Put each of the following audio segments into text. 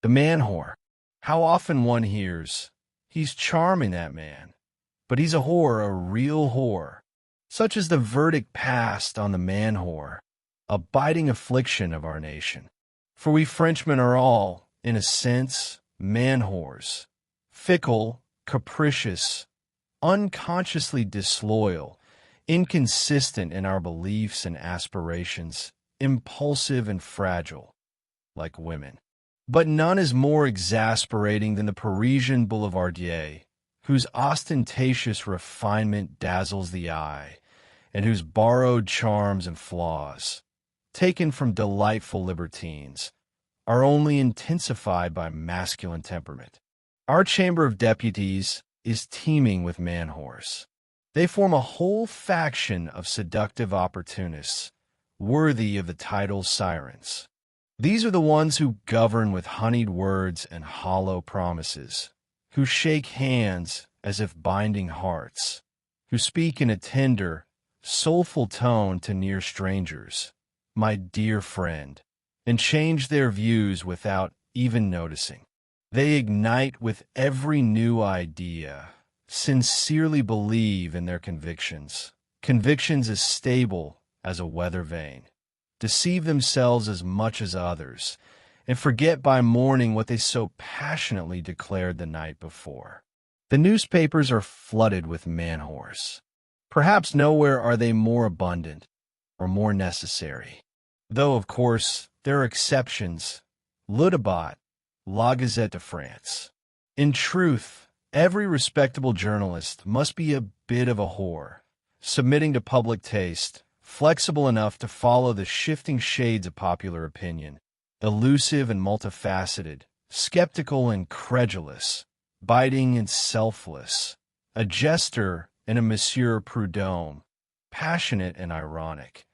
The man whore. How often one hears, "He's charming, that man. But he's a whore, a real whore." Such is the verdict passed on the man whore, a biting affliction of our nation. For we Frenchmen are all, in a sense, man whores. Fickle, capricious, unconsciously disloyal, inconsistent in our beliefs and aspirations, impulsive and fragile, like women. But none is more exasperating than the Parisian boulevardier, whose ostentatious refinement dazzles the eye, and whose borrowed charms and flaws, taken from delightful libertines, are only intensified by masculine temperament. Our Chamber of Deputies is teeming with man-whores. They form a whole faction of seductive opportunists, worthy of the title sirens. These are the ones who govern with honeyed words and hollow promises, who shake hands as if binding hearts, who speak in a tender, soulful tone to near strangers, "My dear friend," and change their views without even noticing. They ignite with every new idea, sincerely believe in their convictions, convictions as stable as a weather vane, deceive themselves as much as others, and forget by morning what they so passionately declared the night before. The newspapers are flooded with man-whores. Perhaps nowhere are they more abundant or more necessary. Though, of course, there are exceptions. Le Débat, La Gazette de France. In truth, every respectable journalist must be a bit of a whore, submitting to public taste, flexible enough to follow the shifting shades of popular opinion, elusive and multifaceted, skeptical and credulous, biting and selfless, a jester and a Monsieur Prudhomme, passionate and ironic,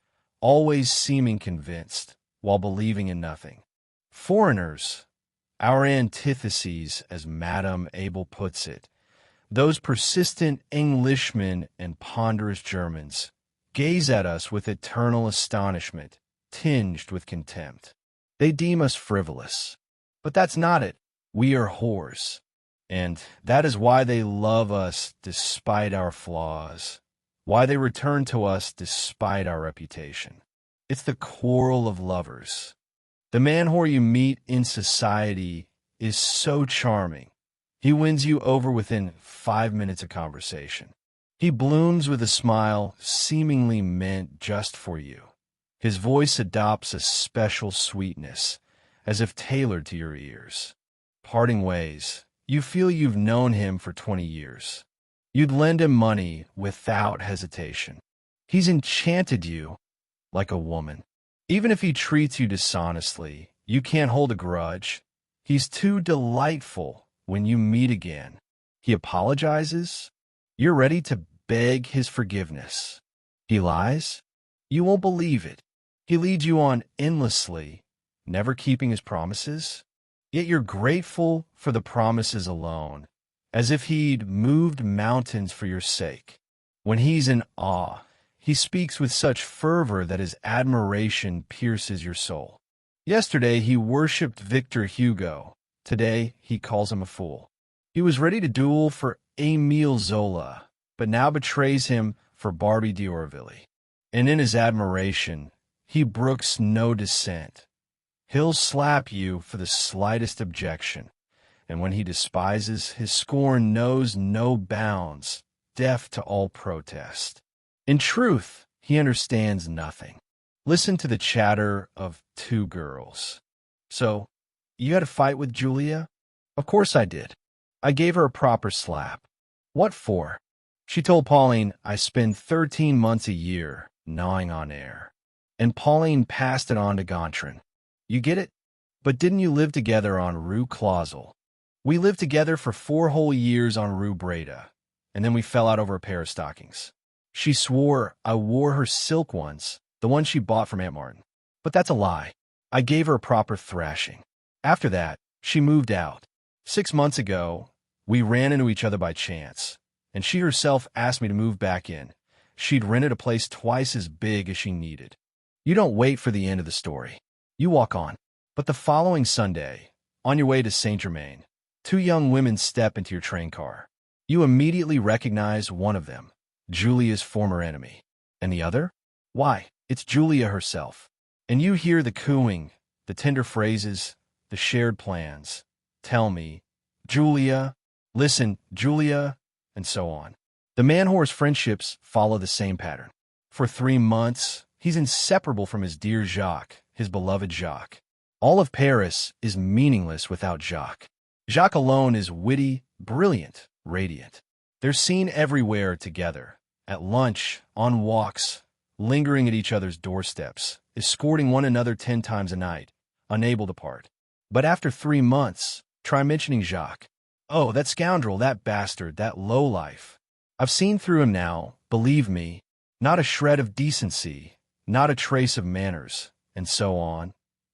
always seeming convinced while believing in nothing. Foreigners, our antitheses, as Madame Abel puts it, those persistent Englishmen and ponderous Germans, gaze at us with eternal astonishment, tinged with contempt. They deem us frivolous. But that's not it. We are whores. And that is why they love us despite our flaws, why they return to us despite our reputation. It's the quarrel of lovers. The man whore you meet in society is so charming. He wins you over within 5 minutes of conversation. He blooms with a smile seemingly meant just for you. His voice adopts a special sweetness, as if tailored to your ears. Parting ways, you feel you've known him for 20 years. You'd lend him money without hesitation. He's enchanted you like a woman. Even if he treats you dishonestly, you can't hold a grudge. He's too delightful when you meet again. He apologizes. You're ready to beg his forgiveness. He lies. You won't believe it. He leads you on endlessly, never keeping his promises. Yet you're grateful for the promises alone, as if he'd moved mountains for your sake. When he's in awe, he speaks with such fervor that his admiration pierces your soul. Yesterday he worshipped Victor Hugo. Today he calls him a fool. He was ready to duel for Émile Zola, but now betrays him for Barbie d'Aurevilly. And in his admiration, he brooks no dissent. He'll slap you for the slightest objection, and when he despises, his scorn knows no bounds, deaf to all protest. In truth, he understands nothing. Listen to the chatter of two girls. "So, you had a fight with Julia?" "Of course I did. I gave her a proper slap." "What for?" "She told Pauline I spend 13 months a year gnawing on air. And Pauline passed it on to Gontran. You get it? But didn't you live together on Rue Clausel?" "We lived together for 4 whole years on Rue Breda, and then we fell out over a pair of stockings. She swore I wore her silk ones, the one she bought from Aunt Martin. But that's a lie. I gave her a proper thrashing. After that, she moved out. 6 months ago, we ran into each other by chance, and she herself asked me to move back in. She'd rented a place twice as big as she needed. You don't wait for the end of the story. You walk on. But the following Sunday, On your way to Saint-Germain, two young women step into your train car. You immediately recognize one of them, Julia's former enemy. And the other? Why, it's Julia herself. And you hear the cooing, the tender phrases, the shared plans. Tell me, Julia, listen, Julia, and so on. The man-whore's friendships follow the same pattern. For 3 months, he's inseparable from his dear Jacques, his beloved Jacques. All of Paris is meaningless without Jacques. Jacques alone is witty, brilliant, radiant. They're seen everywhere together, at lunch, on walks, lingering at each other's doorsteps, escorting one another 10 times a night, unable to part. But after 3 months, try mentioning Jacques. Oh, that scoundrel, that bastard, that lowlife. I've seen through him now, believe me, not a shred of decency, not a trace of manners, and so on,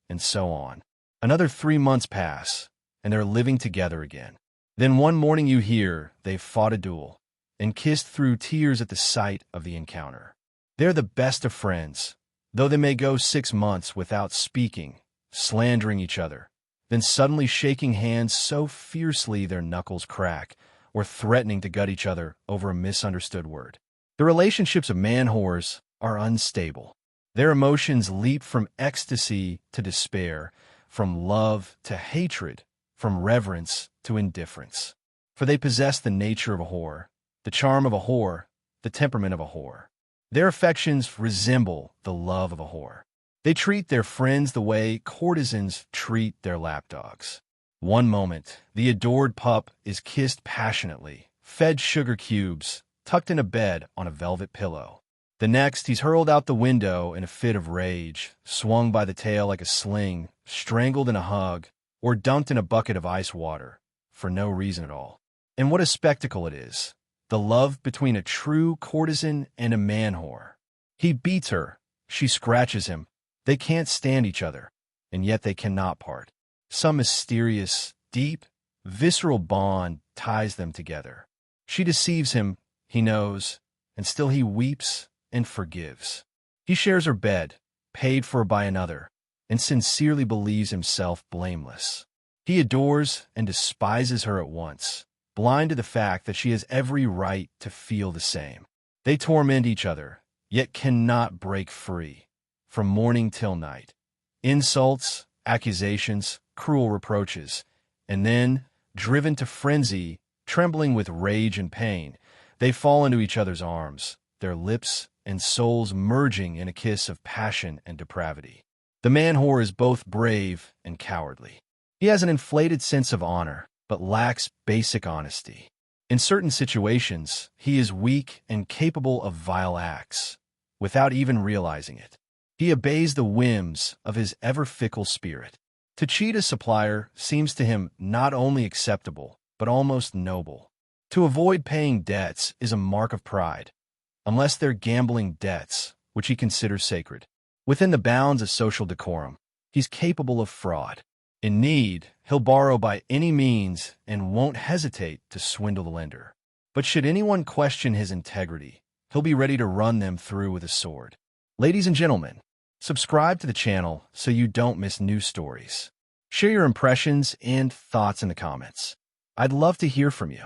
and so on. Another 3 months pass, and they're living together again. Then one morning you hear they've fought a duel, and kissed through tears at the sight of the encounter. They're the best of friends, though they may go 6 months without speaking, slandering each other, then suddenly shaking hands so fiercely their knuckles crack, or threatening to gut each other over a misunderstood word. The relationships of man-whores are unstable. Their emotions leap from ecstasy to despair, from love to hatred, from reverence to indifference. For they possess the nature of a whore, the charm of a whore, the temperament of a whore. Their affections resemble the love of a whore. They treat their friends the way courtesans treat their lapdogs. One moment, the adored pup is kissed passionately, fed sugar cubes, tucked in a bed on a velvet pillow. The next, he's hurled out the window in a fit of rage, swung by the tail like a sling, strangled in a hug, or dunked in a bucket of ice water, for no reason at all. And what a spectacle it is, the love between a true courtesan and a man-whore. He beats her, she scratches him, they can't stand each other, and yet they cannot part. Some mysterious, deep, visceral bond ties them together. She deceives him, he knows, and still he weeps and forgives. He shares her bed, paid for by another, and sincerely believes himself blameless. He adores and despises her at once, blind to the fact that she has every right to feel the same. They torment each other, yet cannot break free, from morning till night. Insults, accusations, cruel reproaches, and then, driven to frenzy, trembling with rage and pain, they fall into each other's arms, their lips and souls merging in a kiss of passion and depravity. The man-whore is both brave and cowardly. He has an inflated sense of honor, but lacks basic honesty. In certain situations, he is weak and capable of vile acts, without even realizing it. He obeys the whims of his ever-fickle spirit. To cheat a supplier seems to him not only acceptable, but almost noble. To avoid paying debts is a mark of pride, unless they're gambling debts, which he considers sacred. Within the bounds of social decorum, he's capable of fraud. In need, he'll borrow by any means and won't hesitate to swindle the lender. But should anyone question his integrity, he'll be ready to run them through with a sword. Ladies and gentlemen, subscribe to the channel so you don't miss new stories. Share your impressions and thoughts in the comments. I'd love to hear from you.